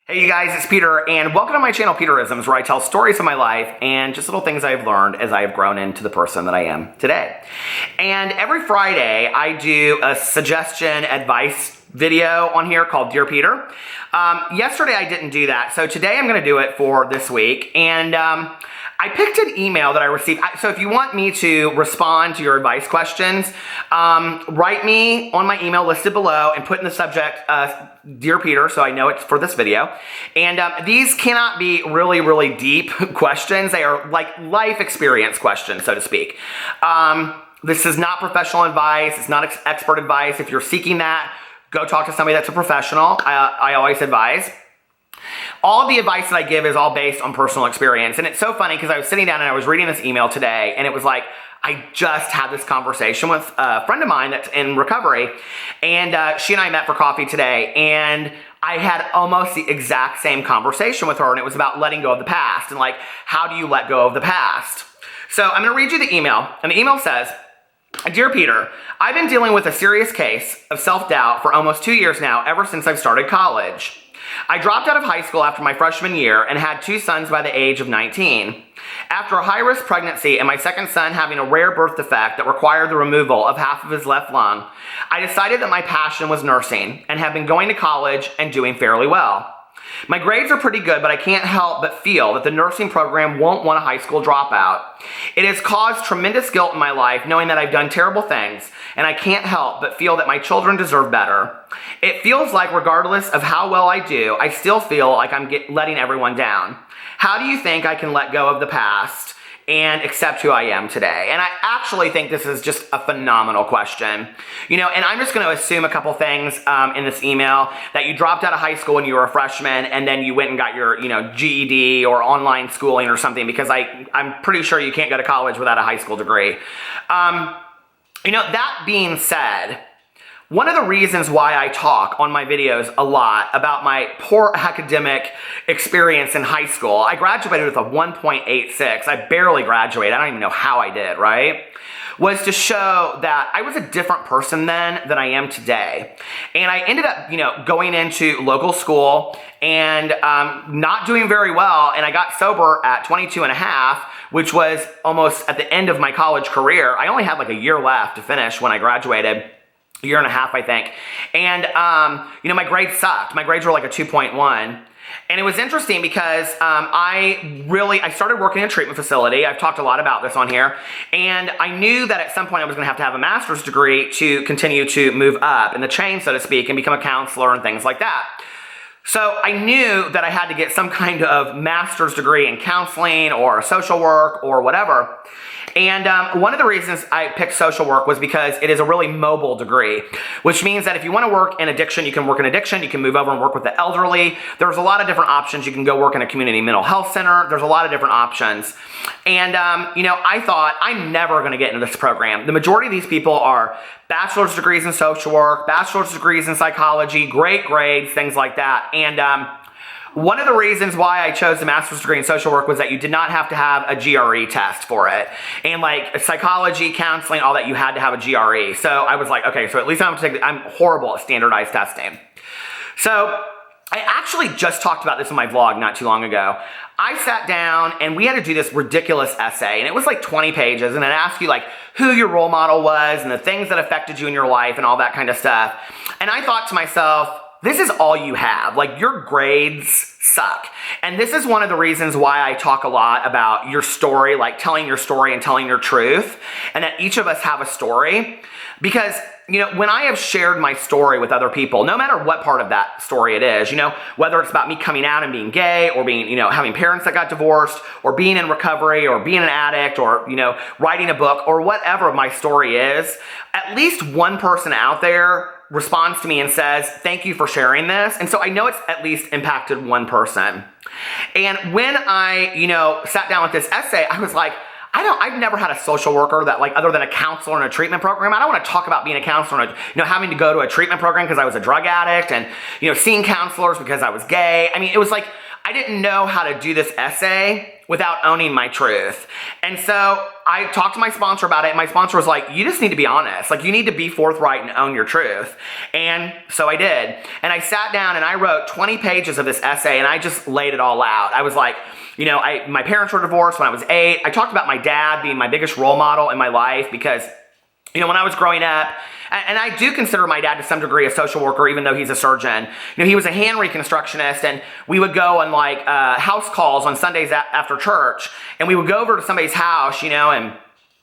Hey you guys, it's Peter, and welcome to my channel, Peterisms, where I tell stories of my life and just little things I've learned as I have grown into the person that I am today. And every Friday, I do a suggestion advice video on here called Dear Peter. Yesterday, I didn't do that, so today I'm going to do it for this week. And I picked an email that I received. So if you want me to respond to your advice questions, write me on my email listed below and put in the subject, Dear Peter, so I know it's for this video. And these cannot be really deep questions. They are like life experience questions, so to speak. This is not professional advice. It's not expert advice. If you're seeking that, go talk to somebody that's a professional. I always advise. All of the advice that I give is all based on personal experience. And it's so funny because I was sitting down and I was reading this email today, and it was like, I just had this conversation with a friend of mine that's in recovery, and she and I met for coffee today, and I had almost the exact same conversation with her, and it was about letting go of the past, and like, how do you let go of the past? So I'm gonna read you the email, and the email says, Dear Peter, I've been dealing with a serious case of self-doubt for almost 2 years now, ever since I've started college. I dropped out of high school after my freshman year and had 2 sons by the age of 19. After a high-risk pregnancy and my second son having a rare birth defect that required the removal of half of his left lung, I decided that my passion was nursing and have been going to college and doing fairly well. My grades are pretty good, but I can't help but feel that the nursing program won't want a high school dropout. It has caused tremendous guilt in my life knowing that I've done terrible things, and I can't help but feel that my children deserve better. It feels like regardless of how well I do, I still feel like I'm letting everyone down. How do you think I can let go of the past and accept who I am today? And I actually think this is just a phenomenal question. You know, and I'm just going to assume a couple things in this email, that you dropped out of high school when you were a freshman and then you went and got your, GED or online schooling or something, because I'm pretty sure you can't go to college without a high school degree. That being said, one of the reasons why I talk on my videos a lot about my poor academic experience in high school, I graduated with a 1.86. I barely graduated. I don't even know how I did, right? Was to show that I was a different person then than I am today. And I ended up, going into local school and not doing very well. And I got sober at 22 and a half, which was almost at the end of my college career. I only had like a year left to finish when I graduated. A year and a half, I think. And, my grades sucked. My grades were like a 2.1. And it was interesting because I started working in a treatment facility. I've talked a lot about this on here. And I knew that at some point I was going to have a master's degree to continue to move up in the chain, so to speak, and become a counselor and things like that. So I knew that I had to get some kind of master's degree in counseling or social work or whatever. And one of the reasons I picked social work was because it is a really mobile degree, which means that if you want to work in addiction, you can work in addiction. You can move over and work with the elderly. There's a lot of different options. You can go work in a community mental health center. There's a lot of different options. And, I thought, I'm never going to get into this program. The majority of these people are bachelor's degrees in social work, bachelor's degrees in psychology, great grades, things like that. And one of the reasons why I chose the master's degree in social work was that you did not have to have a GRE test for it. And like psychology, counseling, all that, you had to have a GRE. So I was like, okay, so at least I'm horrible at standardized testing. So I actually just talked about this in my vlog not too long ago. I sat down and we had to do this ridiculous essay, and it was like 20 pages, and it asked you like who your role model was and the things that affected you in your life and all that kind of stuff. And I thought to myself, this is all you have. Like, your grades suck. And this is one of the reasons why I talk a lot about your story, like telling your story and telling your truth, and that each of us have a story. Because, when I have shared my story with other people, no matter what part of that story it is, whether it's about me coming out and being gay, or being, having parents that got divorced, or being in recovery, or being an addict, or, writing a book, or whatever my story is, at least one person out there responds to me and says, thank you for sharing this. And so I know it's at least impacted one person. And when I, sat down with this essay, I was like, I've never had a social worker that, like, other than a counselor in a treatment program. I don't want to talk about being a counselor and, having to go to a treatment program because I was a drug addict, and, seeing counselors because I was gay. I mean, it was like, I didn't know how to do this essay without owning my truth. And so I talked to my sponsor about it, and my sponsor was like, you just need to be honest. Like, you need to be forthright and own your truth. And so I did. And I sat down and I wrote 20 pages of this essay, and I just laid it all out. I was like, you know, my parents were divorced when I was 8. I talked about my dad being my biggest role model in my life because, you know, when I was growing up, and I do consider my dad to some degree a social worker, even though he's a surgeon. You know, he was a hand reconstructionist, and we would go on like house calls on Sundays after church, and we would go over to somebody's house, you know, and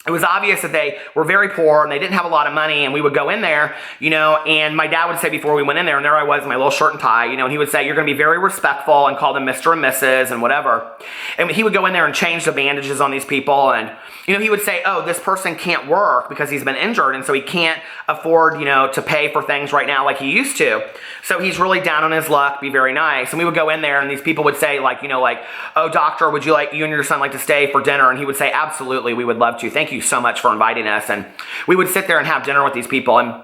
it was obvious that they were very poor and they didn't have a lot of money, and we would go in there, you know, and my dad would say before we went in there, and there I was in my little shirt and tie, you know, and he would say, you're going to be very respectful and call them Mr. and Mrs. and whatever. And he would go in there and change the bandages on these people, and, you know, he would say, oh, this person can't work because he's been injured, and so he can't afford, you know, to pay for things right now like he used to. So he's really down on his luck, be very nice. And we would go in there, and these people would say, like, you know, like, oh, doctor, would you and your son like to stay for dinner? And he would say, absolutely, we would love to. Thank you so much for inviting us. And we would sit there and have dinner with these people. And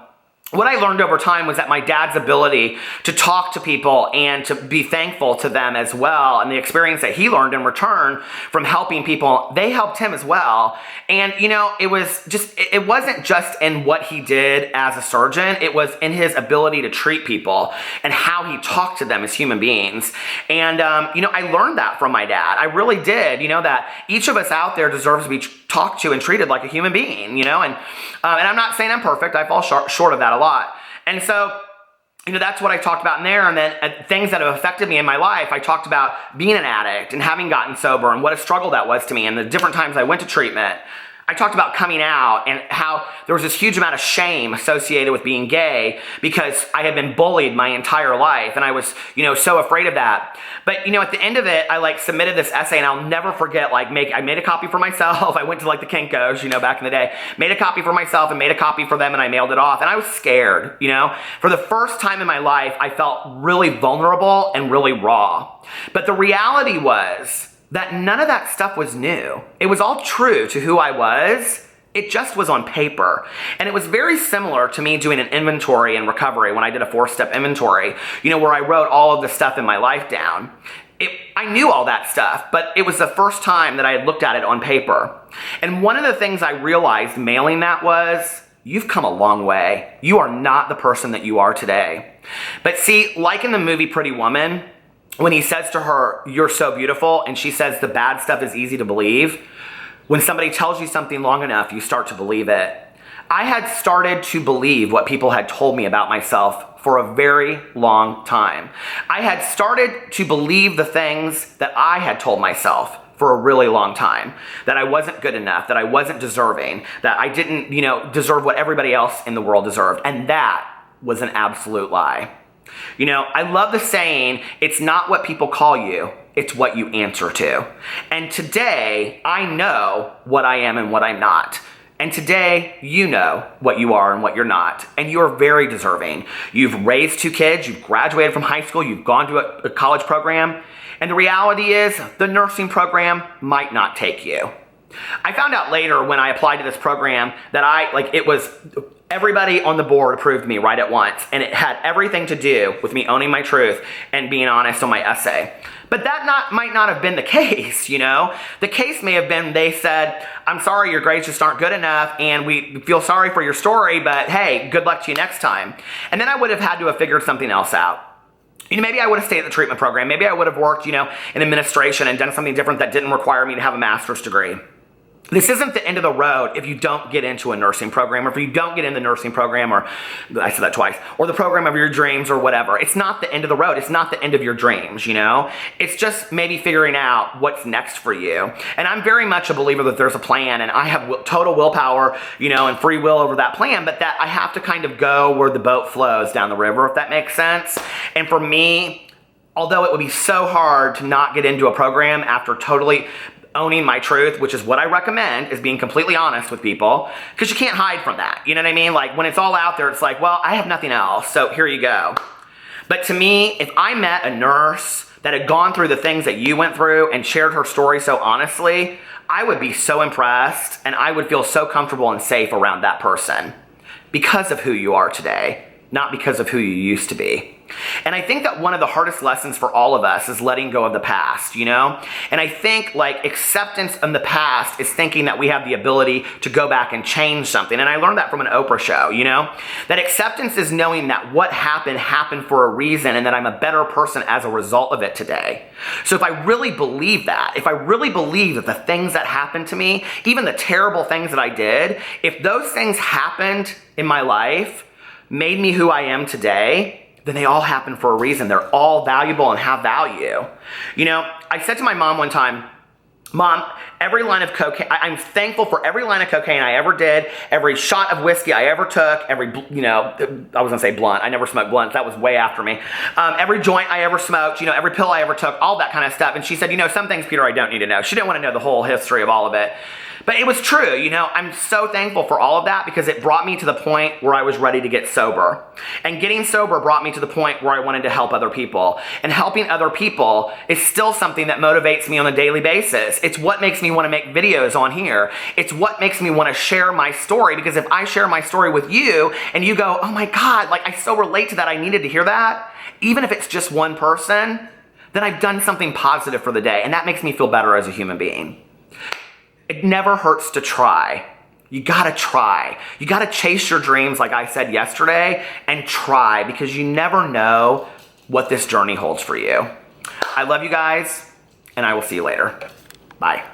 what I learned over time was that my dad's ability to talk to people and to be thankful to them as well, and the experience that he learned in return from helping people, they helped him as well. And, you know, it wasn't just in what he did as a surgeon, it was in his ability to treat people and how he talked to them as human beings. And, you know, I learned that from my dad. I really did, you know, that each of us out there deserves to be talked to and treated like a human being, you know, and I'm not saying I'm perfect. I fall short of that a lot. And so, you know, that's what I talked about in there. And then things that have affected me in my life, I talked about being an addict and having gotten sober and what a struggle that was to me and the different times I went to treatment. I talked about coming out and how there was this huge amount of shame associated with being gay because I had been bullied my entire life, and I was, you know, so afraid of that. But, you know, at the end of it, I like submitted this essay, and I'll never forget, like, I made a copy for myself. I went to like the Kinko's, you know, back in the day, made a copy for myself and made a copy for them, and I mailed it off. And I was scared, you know. For the first time in my life, I felt really vulnerable and really raw. But the reality was that none of that stuff was new. It was all true to who I was. It just was on paper. And it was very similar to me doing an inventory in recovery when I did a 4-step inventory, you know, where I wrote all of the stuff in my life down. I knew all that stuff, but it was the first time that I had looked at it on paper. And one of the things I realized mailing that was, you've come a long way. You are not the person that you are today. But see, like in the movie Pretty Woman, when he says to her, you're so beautiful, and she says the bad stuff is easy to believe, when somebody tells you something long enough, you start to believe it. I had started to believe what people had told me about myself for a very long time. I had started to believe the things that I had told myself for a really long time, that I wasn't good enough, that I wasn't deserving, that I didn't, you know, deserve what everybody else in the world deserved. And that was an absolute lie. You know, I love the saying, it's not what people call you, it's what you answer to. And today, I know what I am and what I'm not. And today, you know what you are and what you're not. And you're very deserving. You've raised 2 kids, you've graduated from high school, you've gone to a college program. And the reality is, the nursing program might not take you. I found out later when I applied to this program that it was everybody on the board approved me right at once, and it had everything to do with me owning my truth and being honest on my essay. But that might not have been the case, you know? The case may have been they said, I'm sorry, your grades just aren't good enough, and we feel sorry for your story, but hey, good luck to you next time. And then I would have had to have figured something else out. You know, maybe I would have stayed at the treatment program. Maybe I would have worked, you know, in administration and done something different that didn't require me to have a master's degree. This isn't the end of the road if you don't get into a nursing program, or if you don't get in the nursing program, or I said that twice, or the program of your dreams or whatever. It's not the end of the road. It's not the end of your dreams, you know? It's just maybe figuring out what's next for you. And I'm very much a believer that there's a plan, and I have total willpower, you know, and free will over that plan, but that I have to kind of go where the boat flows down the river, if that makes sense. And for me, although it would be so hard to not get into a program after totally owning my truth, which is what I recommend, is being completely honest with people, because you can't hide from that. You know what I mean? Like, when it's all out there, it's like, well, I have nothing else, so here you go. But to me, if I met a nurse that had gone through the things that you went through and shared her story so honestly, I would be so impressed, and I would feel so comfortable and safe around that person because of who you are today, not because of who you used to be. And I think that one of the hardest lessons for all of us is letting go of the past, you know? And I think like acceptance in the past is thinking that we have the ability to go back and change something. And I learned that from an Oprah show, you know? That acceptance is knowing that what happened for a reason and that I'm a better person as a result of it today. So if I really believe that, if I really believe that the things that happened to me, even the terrible things that I did, if those things happened in my life, made me who I am today, then they all happen for a reason. They're all valuable and have value. You know, I said to my mom one time, Mom, every line of cocaine, I'm thankful for every line of cocaine I ever did, every shot of whiskey I ever took, every, you know, I was gonna say blunt. I never smoked blunts. That was way after me. Every joint I ever smoked, you know, every pill I ever took, all that kind of stuff. And she said, you know, some things, Peter, I don't need to know. She didn't want to know the whole history of all of it. But it was true, you know, I'm so thankful for all of that because it brought me to the point where I was ready to get sober. And getting sober brought me to the point where I wanted to help other people. And helping other people is still something that motivates me on a daily basis. It's what makes me want to make videos on here. It's what makes me want to share my story, because if I share my story with you and you go, oh my God, like I so relate to that, I needed to hear that, even if it's just one person, then I've done something positive for the day. And that makes me feel better as a human being. It never hurts to try. You gotta try. You gotta chase your dreams, like I said yesterday, and try, because you never know what this journey holds for you. I love you guys, and I will see you later. Bye.